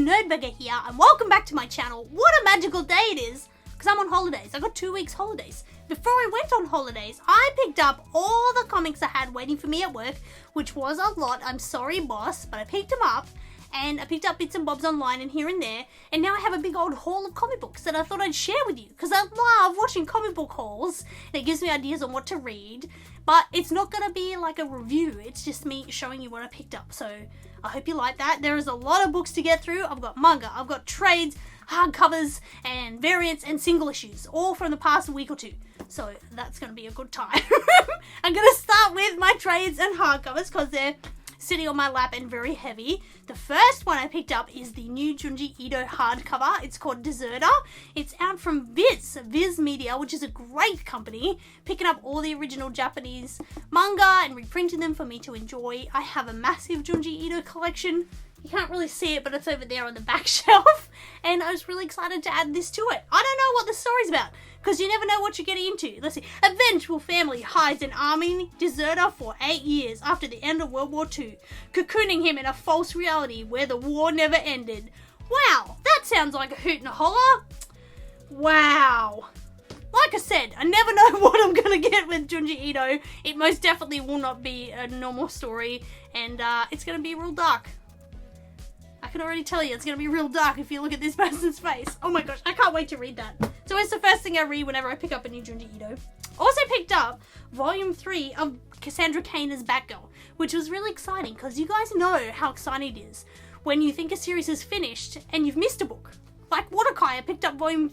Nerderinos here, and welcome back to my channel. What a magical day it is, because I'm on holidays. I got 2 weeks holidays. Before I went on holidays, I picked up all the comics I had waiting for me at work, which was a lot. I'm sorry, boss, but I picked them up, and I picked up bits and bobs online and here and there, and now I have a big old haul of comic books that I thought I'd share with you, because I love watching comic book hauls, and it gives me ideas on what to read, but it's not going to be like a review. It's just me showing you what I picked up, so I hope you like that. There is a lot of books to get through. I've got manga, I've got trades, hardcovers, and variants, and single issues, all from the past week or two. So that's going to be a good time. I'm going to start with my trades and hardcovers because they're sitting on my lap and very heavy. The first one I picked up is the new Junji Ito hardcover. It's called Deserter. It's out from V.I.C Media, which is a great company, picking up all the original Japanese manga and reprinting them for me to enjoy. I have a massive Junji Ito collection. You can't really see it, but it's over there on the back shelf. And I was really excited to add this to it. I don't know what the story's about, because you never know what you're getting into. Let's see. A vengeful family hides an army deserter for 8 years after the end of World War II, cocooning him in a false reality where the war never ended. Wow, that sounds like a hoot and a holler. Wow. Like I said, I never know what I'm going to get with Junji Ito. It most definitely will not be a normal story, and it's going to be real dark. I can already tell you it's going to be real dark if you look at this person's face. Oh my gosh, I can't wait to read that. So it's the first thing I read whenever I pick up a new Junji Ito. Also picked up Volume 3 of Cassandra Kane as Batgirl, which was really exciting because you guys know how exciting it is when you think a series is finished and you've missed a book. Like Waterkai, I picked up Volume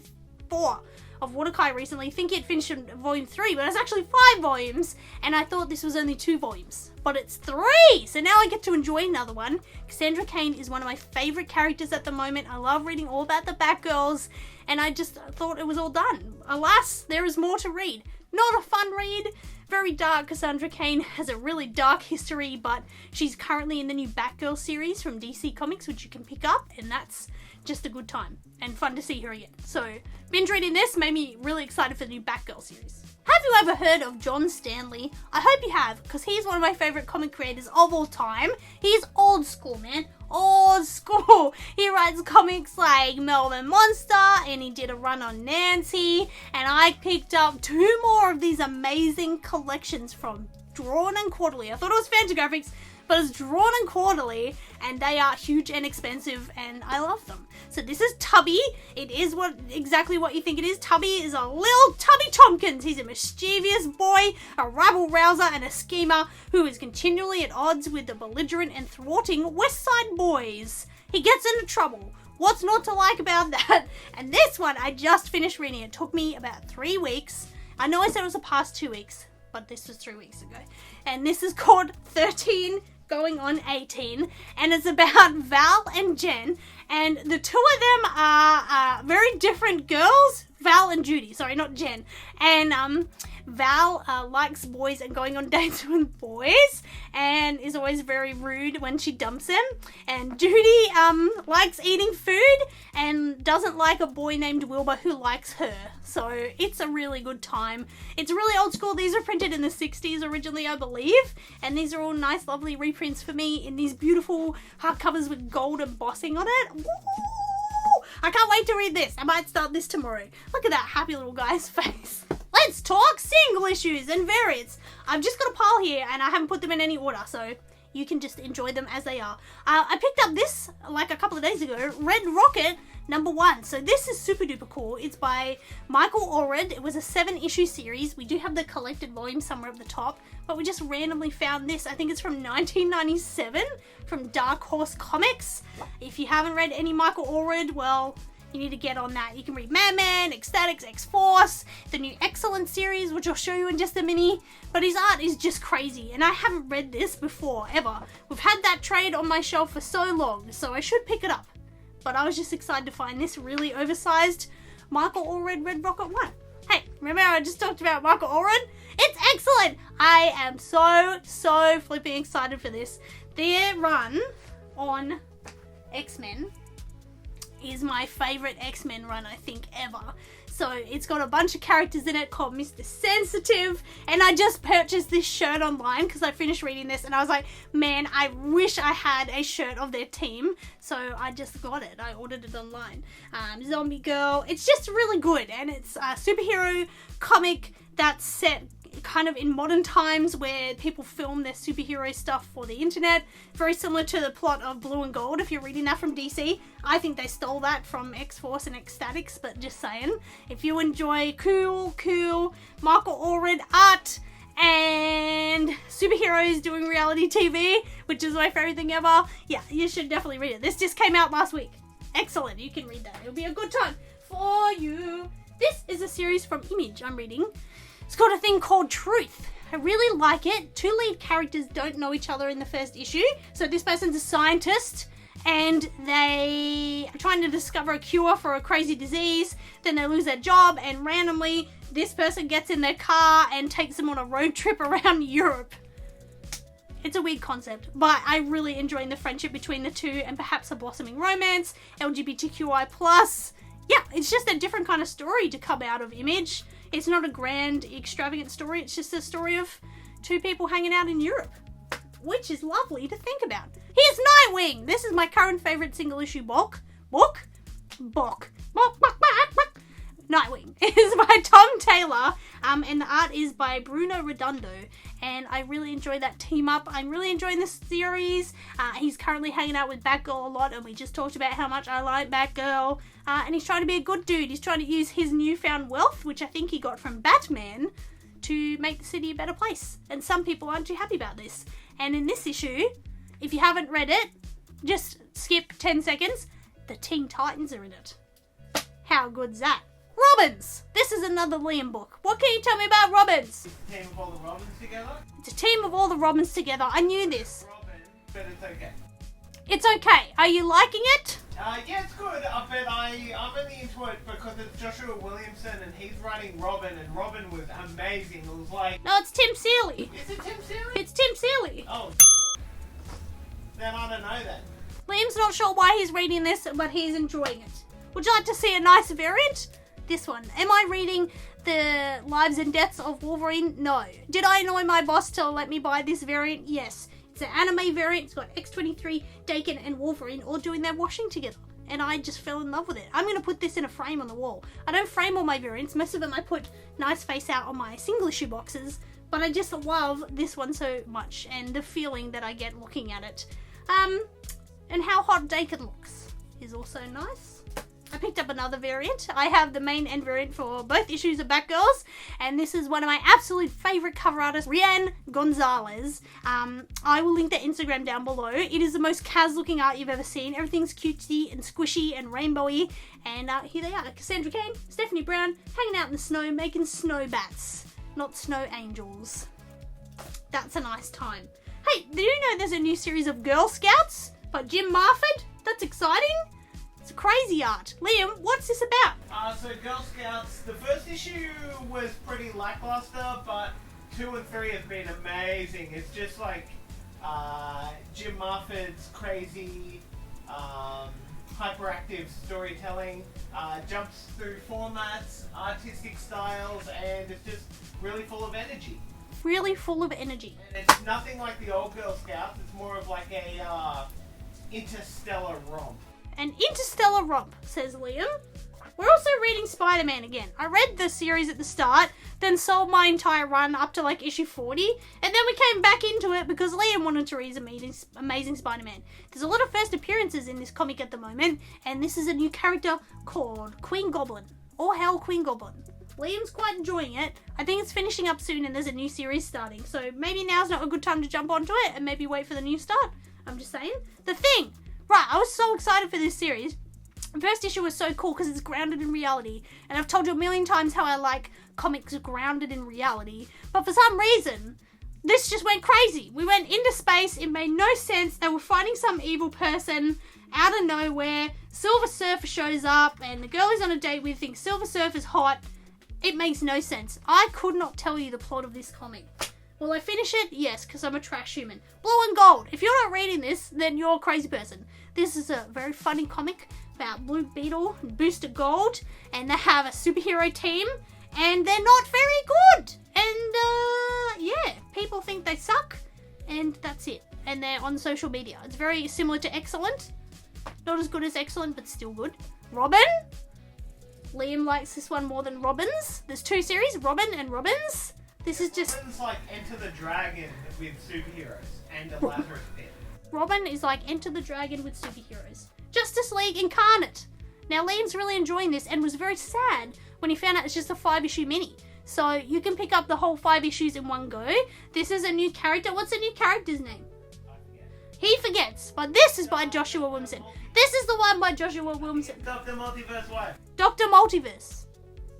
4 of Waterkai recently, thinking it finished in Volume 3, but it's actually 5 volumes, and I thought this was only 2 volumes. But it's 3! So now I get to enjoy another one. Cassandra Kane is one of my favourite characters at the moment. I love reading all about the Batgirls, and I just thought it was all done. Alas, there is more to read. Not a fun read. Very dark. Cassandra Kane has a really dark history, but she's currently in the new Batgirl series from DC Comics, which you can pick up, and that's just a good time and fun to see her again. So, binge reading this made me really excited for the new Batgirl series. Have you ever heard of John Stanley? I hope you have, because he's one of my favourite comic creators of all time. He's old school, man. Old school. He writes comics like Melvin Monster, and he did a run on Nancy, and I picked up 2 more of these amazing collections from Drawn and Quarterly. I thought it was Fantagraphics, but it's Drawn and Quarterly, and they are huge and expensive, and I love them. So this is Tubby. It is exactly what you think it is. Tubby is a little Tubby Tompkins. He's a mischievous boy, a rabble-rouser, and a schemer who is continually at odds with the belligerent and thwarting West Side boys. He gets into trouble. What's not to like about that? And this one, I just finished reading. It took me about 3 weeks. I know I said it was the past 2 weeks, but this was 3 weeks ago. And this is called 13 going on 18, and it's about Val and Jen, and the two of them are very different girls. Val and Judy, sorry, not Jen. And Val likes boys and going on dates with boys, and is always very rude when she dumps him. And Judy likes eating food and doesn't like a boy named Wilbur who likes her. So it's a really good time. It's really old school. These are printed in the 60s originally, I believe. And these are all nice, lovely reprints for me in these beautiful hardcovers with gold embossing on it. Woo! I can't wait to read this. I might start this tomorrow. Look at that happy little guy's face. Let's talk single issues and variants. I've just got a pile here and I haven't put them in any order, so you can just enjoy them as they are. I picked up this like a couple of days ago, Red Rocket #1. So this is super duper cool. It's by Michael Allred. It was a 7-issue series. We do have the collected volume somewhere up the top, but we just randomly found this. I think it's from 1997 from Dark Horse Comics. If you haven't read any Michael Allred, well, you need to get on that. You can read Madman, Ecstatics, X-Force, the new Excellent series, which I'll show you in just a minute. But his art is just crazy, and I haven't read this before, ever. We've had that trade on my shelf for so long, so I should pick it up. But I was just excited to find this really oversized Michael Allred Red Rocket 1. Hey, remember I just talked about Michael Allred? It's excellent! I am so flipping excited for this. Their run on X-Men is my favourite X-Men run, I think, ever. So it's got a bunch of characters in it called Mr. Sensitive, and I just purchased this shirt online because I finished reading this and I was like, man, I wish I had a shirt of their team. So I just got it. I ordered it online. Zombie Girl. It's just really good, and it's a superhero comic that's set kind of in modern times where people film their superhero stuff for the internet. Very similar to the plot of Blue and Gold, if you're reading that from DC. I think they stole that from X-Force and Ecstatics, but just saying. If you enjoy cool Michael Allred art and superheroes doing reality TV, which is my favorite thing ever, yeah, you should definitely read it. This just came out last week. Excellent, you can read that. It'll be a good time for you. This is a series from Image I'm reading. It's got a thing called Truth. I really like it. Two lead characters don't know each other in the first issue. So this person's a scientist and they are trying to discover a cure for a crazy disease. Then they lose their job and randomly this person gets in their car and takes them on a road trip around Europe. It's a weird concept, but I'm really enjoying the friendship between the two and perhaps a blossoming romance, LGBTQI+. Yeah, it's just a different kind of story to come out of Image. It's not a grand, extravagant story. It's just a story of two people hanging out in Europe, which is lovely to think about. Here's Nightwing. This is my current favorite single issue book. Nightwing is by Tom Taylor, and the art is by Bruno Redondo, and I really enjoy that team up. I'm really enjoying this series. He's currently hanging out with Batgirl a lot, and we just talked about how much I like Batgirl, and he's trying to be a good dude. He's trying to use his newfound wealth, which I think he got from Batman, to make the city a better place, and some people aren't too happy about this. And in this issue, if you haven't read it, just skip 10 seconds, the Teen Titans are in it. How good's that? Robins! This is another Liam book. What can you tell me about Robins? It's a team of all the Robins together. It's a team of all the Robins together. I knew this. Robin, but it's okay. It's okay. Are you liking it? Yeah, it's good, but I'm only into it because it's Joshua Williamson and he's writing Robin, and Robin was amazing. It was like... No, it's Tim Seeley. Is it Tim Seeley? It's Tim Seeley. Oh, then I don't know that. Liam's not sure why he's reading this, but he's enjoying it. Would you like to see a nice variant? This one. Am I reading the Lives and Deaths of Wolverine? No. Did I annoy my boss to let me buy this variant? Yes. It's an anime variant. It's got X-23, Daken, and Wolverine all doing their washing together. And I just fell in love with it. I'm going to put this in a frame on the wall. I don't frame all my variants. Most of them I put nice face out on my single issue boxes. But I just love this one so much. And the feeling that I get looking at it. And how hot Daken looks is also nice. I picked up another variant. I have the main end variant for both issues of Batgirls, and this is one of my absolute favourite cover artists, Rian Gonzalez. I will link their Instagram down below. It is the most Kaz looking art you've ever seen. Everything's cutesy and squishy and rainbowy, and here they are, Cassandra Kane, Stephanie Brown, hanging out in the snow, making snow bats, not snow angels. That's a nice time. Hey, do you know there's a new series of Girl Scouts by Jim Marford? That's exciting. It's crazy art. Liam, what's this about? So Girl Scouts, the first issue was pretty lackluster, but 2 and 3 have been amazing. It's just like Jim Marford's crazy, hyperactive storytelling, jumps through formats, artistic styles, and it's just really full of energy. Really full of energy. And it's nothing like the old Girl Scouts, it's more of like a interstellar romp. An interstellar romp, says Liam. We're also reading Spider-Man again. I read the series at the start, then sold my entire run up to like issue 40, and then we came back into it because Liam wanted to read Amazing Spider-Man. There's a lot of first appearances in this comic at the moment, and this is a new character called Queen Goblin. All hail Queen Goblin. Liam's quite enjoying it. I think it's finishing up soon and there's a new series starting, so maybe now's not a good time to jump onto it and maybe wait for the new start. I'm just saying. The Thing. Right, I was so excited for this series. The first issue was so cool because it's grounded in reality. And I've told you a million times how I like comics grounded in reality. But for some reason, this just went crazy. We went into space. It made no sense. They were fighting some evil person out of nowhere. Silver Surfer shows up and the girl he's on a date with thinks Silver Surfer's hot. It makes no sense. I could not tell you the plot of this comic. Will I finish it? Yes, because I'm a trash human. Blue and Gold. If you're not reading this, then you're a crazy person. This is a very funny comic, about Blue Beetle and Booster Gold, and they have a superhero team, and they're not very good. And, yeah, people think they suck, and that's it. And they're on social media. It's very similar to Excellent. Not as good as Excellent, but still good. Robin. Liam likes this one more than Robin's. There's 2 series, Robin and Robin's. This is just... Robin's like Enter the Dragon with superheroes and a Lazarus Pit. Robin is like Enter the Dragon with superheroes. Justice League Incarnate. Now, Liam's really enjoying this and was very sad when he found out it's just a 5-issue mini. So you can pick up the whole 5 issues in one go. This is a new character. What's the new character's name? He forgets, but this is by Joshua Williamson. This is the one by Joshua Williamson. Dr. Multiverse Wife. Dr. Multiverse.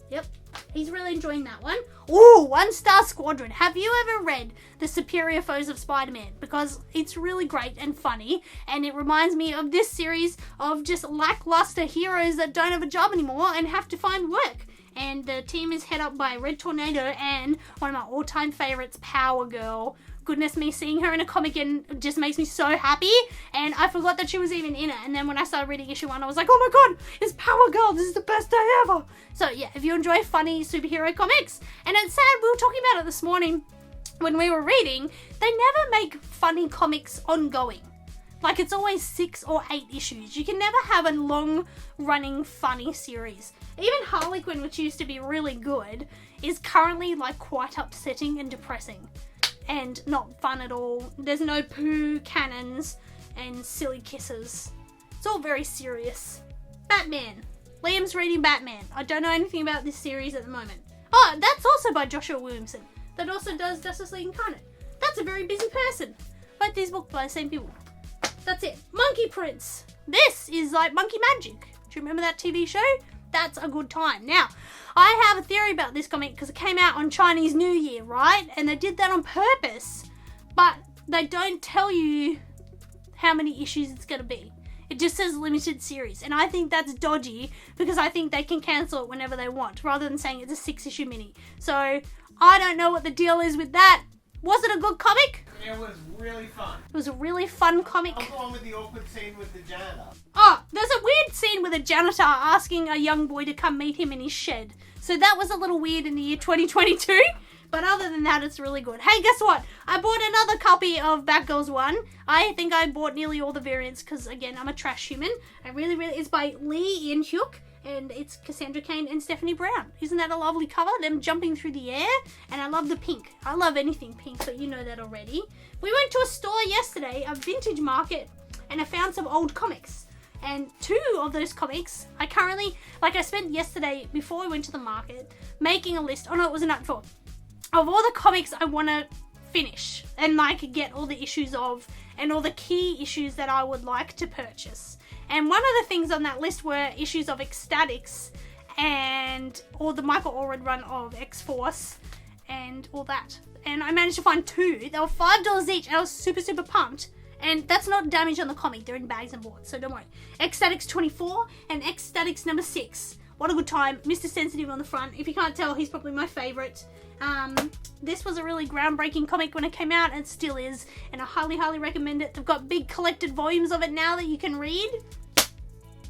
Yep. He's really enjoying that one. Ooh, One Star Squadron. Have you ever read The Superior Foes of Spider-Man? Because it's really great and funny, and it reminds me of this series of just lackluster heroes that don't have a job anymore and have to find work. And the team is head up by Red Tornado and one of my all-time favorites, Power Girl. Goodness me, seeing her in a comic and just makes me so happy, and I forgot that she was even in it. And then when I started reading issue 1, I was like, oh my god, it's Power Girl, this is the best day ever. So yeah, if you enjoy funny superhero comics, and it's sad, we were talking about it this morning when we were reading, they never make funny comics ongoing. Like, it's always 6 or 8 issues. You can never have a long running funny series. Even Harley Quinn, which used to be really good, is currently like quite upsetting and depressing. And not fun at all. There's no poo cannons and silly kisses. It's all very serious. Batman. Liam's reading Batman. I don't know anything about this series at the moment. Oh, that's also by Joshua Williamson. That also does Justice League Incarnate. That's a very busy person. Both these books by the same people. That's it. Monkey Prince. This is like Monkey Magic. Do you remember that TV show? That's a good time. Now, I have a theory about this comic because it came out on Chinese New Year, right? And they did that on purpose. But they don't tell you how many issues it's going to be. It just says limited series. And I think that's dodgy because I think they can cancel it whenever they want rather than saying it's a 6-issue mini. So, I don't know what the deal is with that. Was it a good comic? It was really fun. It was a really fun comic. I'll go on with the awkward scene with the janitor. Oh, there's a weird scene with a janitor asking a young boy to come meet him in his shed. So that was a little weird in the year 2022. But other than that, it's really good. Hey, guess what? I bought another copy of Batgirl's 1. I think I bought nearly all the variants because, again, I'm a trash human. It's by Lee In-hyuk. And it's Cassandra Kane and Stephanie Brown. Isn't that a lovely cover? Them jumping through the air. And I love the pink. I love anything pink, but you know that already. We went to a store yesterday, a vintage market, and I found some old comics. And 2 of those comics, I spent yesterday, before we went to the market, making a list. Oh no, it was a night before. Of all the comics I want to finish. And get all the issues of. And all the key issues that I would like to purchase. And one of the things on that list were issues of Ecstatics and all the Michael Allred run of X-Force and all that. And I managed to find 2. They were $5 each and I was super, super pumped. And that's not damage on the comic. They're in bags and boards, so don't worry. Ecstatics 24 and Ecstatics number 6. What a good time. Mr. Sensitive on the front. If you can't tell, he's probably my favourite. This was a really groundbreaking comic when it came out, and it still is. And I highly, highly recommend it. They've got big collected volumes of it now that you can read.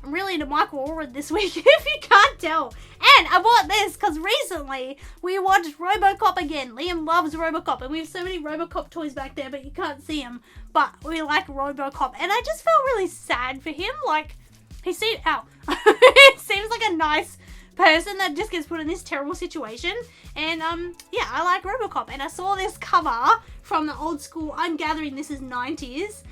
I'm really into Michael Allred this week, if you can't tell. And I bought this because recently we watched RoboCop again. Liam loves RoboCop, and we have so many RoboCop toys back there, but you can't see them. But we like RoboCop, and I just felt really sad for him. Like, he seemed, it seems like a nice person that just gets put in this terrible situation. And yeah, I like RoboCop, and I saw this cover from the old school. I'm gathering this is 90s.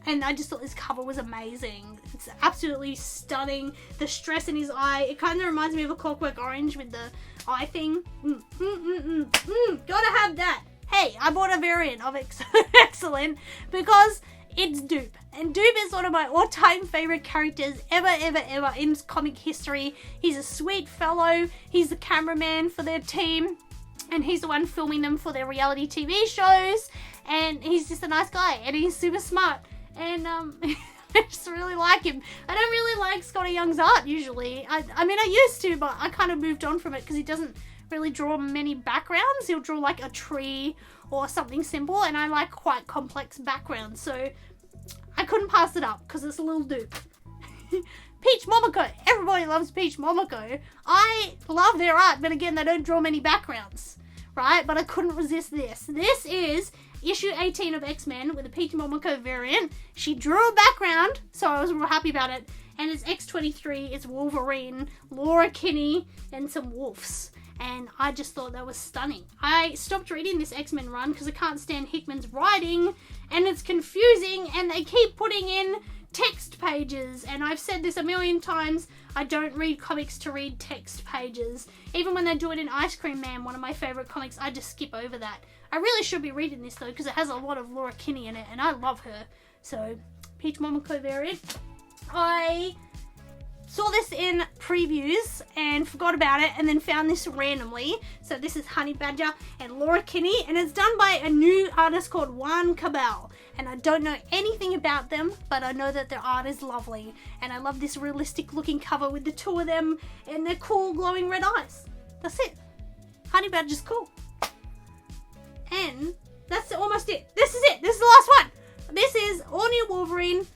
And I just thought this cover was amazing. It's absolutely stunning. The stress in his eye. It kind of reminds me of a Clockwork Orange with the eye thing. Gotta have that. Hey, I bought a variant of Excellent because it's Dupe. And Dupe is one of my all-time favorite characters ever in comic history. He's a sweet fellow. He's the cameraman for their team. And he's the one filming them for their reality TV shows. And he's just a nice guy. And he's super smart. And I just really like him. I don't really like Scotty Young's art usually. I mean, I used to, but I kind of moved on from it because he doesn't really draw many backgrounds. He'll draw like a tree or something simple, and I like quite complex backgrounds. So I couldn't pass it up because it's a little Dupe. Peach Momoko. Everybody loves Peach Momoko. I love their art, but again, they don't draw many backgrounds, right? But I couldn't resist this. This is issue 18 of X-Men with a Peach Momoko variant. She drew a background, so I was real happy about it. And it's X-23, it's Wolverine, Laura Kinney, and some wolves. And I just thought that was stunning. I stopped reading this X-Men run because I can't stand Hickman's writing, and it's confusing, and they keep putting in text pages, and I've said this a million times, I don't read comics to read text pages. Even when they do it in Ice Cream Man, one of my favourite comics, I just skip over that. I really should be reading this though, because it has a lot of Laura Kinney in it, and I love her. So, Peach Momoko variant. I saw this in previews and forgot about it, and then found this randomly. So this is Honey Badger and Laura Kinney, and it's done by a new artist called Juan Cabal. And I don't know anything about them, but I know that their art is lovely. And I love this realistic looking cover with the two of them and their cool glowing red eyes. That's it. Honey Badger's cool. And that's almost it. This is it. This is the last one. This is All New Wolverine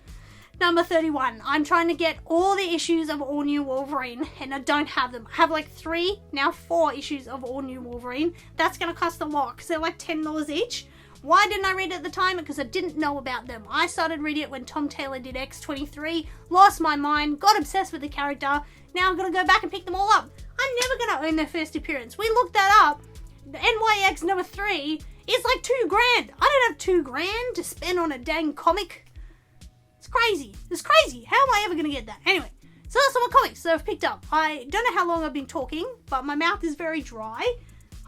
number 31. I'm trying to get all the issues of All New Wolverine, and I don't have them. I have like 3, now 4 issues of All New Wolverine. That's going to cost a lot because they're like $10 each. Why didn't I read it at the time? Because I didn't know about them. I started reading it when Tom Taylor did X-23, lost my mind, got obsessed with the character. Now I'm going to go back and pick them all up. I'm never going to own their first appearance. We looked that up. The NYX number 3 is like $2,000. I don't have $2,000 to spend on a dang comic. It's crazy. It's crazy. How am I ever going to get that? Anyway, so that's all my comics that I've picked up. I don't know how long I've been talking, but my mouth is very dry.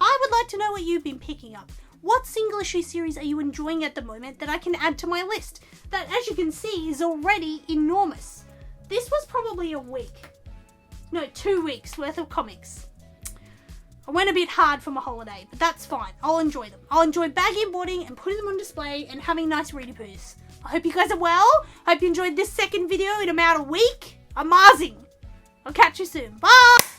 I would like to know what you've been picking up. What single issue series are you enjoying at the moment that I can add to my list? That, as you can see, is already enormous. This was probably a week. No, 2 weeks worth of comics. I went a bit hard for my holiday, but that's fine. I'll enjoy them. I'll enjoy bagging and boarding and putting them on display and having nice ready poos. I hope you guys are well. I hope you enjoyed this second video in about a week. Amazing. I'll catch you soon. Bye!